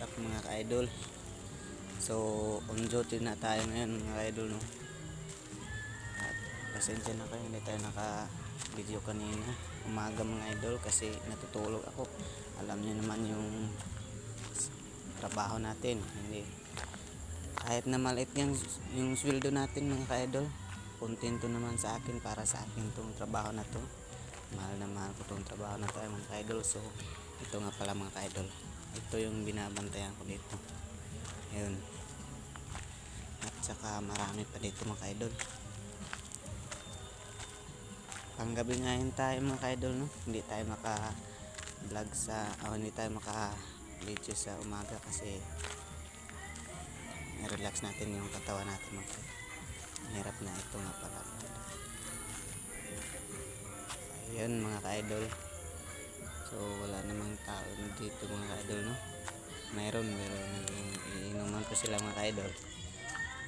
What's up mga ka-idol? So on duty na tayo ngayon mga ka-idol, no? At pasensya na kayo, hindi tayo naka video kanina umaga mga idol kasi natutulog ako. Alam niyo naman yung trabaho natin, hindi kahit na maliit yung sweldo natin mga ka-idol, kontento naman sa akin, para sa akin tong trabaho na to. Mahal na mahal ko tong trabaho na to mga ka-idol. So ito nga pala mga ka-idol, ito yung binabantayan ko dito. Ayun. At saka marami pa dito mga ka-idol. Panggabi ngayon tayo mga ka-idol, no? Hindi tayo maka vlog hindi tayo maka video sa umaga kasi i-relax natin yung katawan natin mga ka-idol. Hirap na ito nga pala. Ayun mga ka-idol. So wala namang tao dito mga ka-idol, no? Mayroon iinuman pa sila mga ka-idol.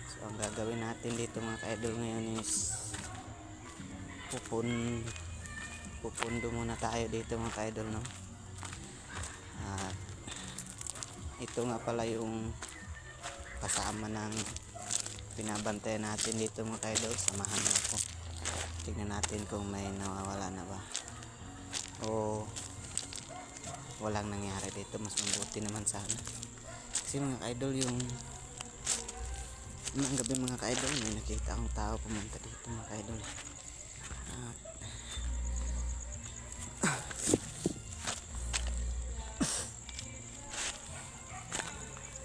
So ang gagawin natin dito mga ka-idol ngayon is pupundo muna tayo dito mga ka-idol, no? At ito nga pala yung kasama ng pinabantayan natin dito mga ka-idol. Samahan mo ako, tignan natin kung may nawawala na ba o walang nangyari dito. Mas mabuti naman sana kasi mga ka-idol, yung ng gabi mga ka-idol, may nakita akong tao pumunta dito mga ka-idol. At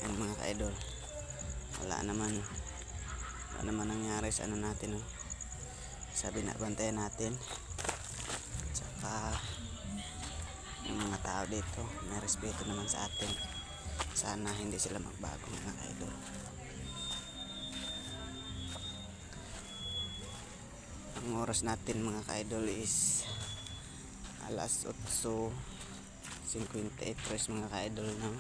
yan mga ka-idol, wala naman nangyari sa ano natin, no? Sabi na bantayan natin. Tsaka yung mga tao dito may respeto naman sa atin. Sana hindi sila magbago mga ka-idol. Ang oras natin mga ka-idol is alas 8:53 mga ka-idol, no?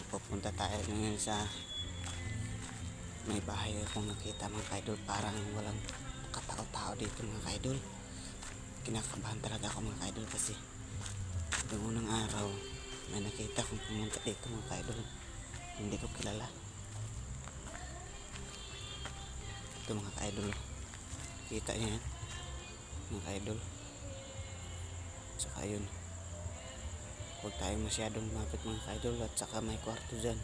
Pupunta tayo ngayon sa may bahay akong nakita mga ka-idol. Parang walang katao-tao dito mga ka-idol. Kinakabahan talaga ako mga ka-idol kasi yung unang araw may nakita akong pumunta dito mga ka-idol, hindi ko kilala. Ito mga ka-idol, kita niyo yan mga ka-idol. Saka yun, huwag tayo masyadong lumapit mga ka-idol. At saka may kwarto dyan.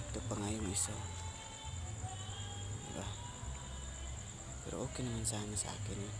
Ito pa nga yung isa, diba? Pero okay naman sana sa akin yun.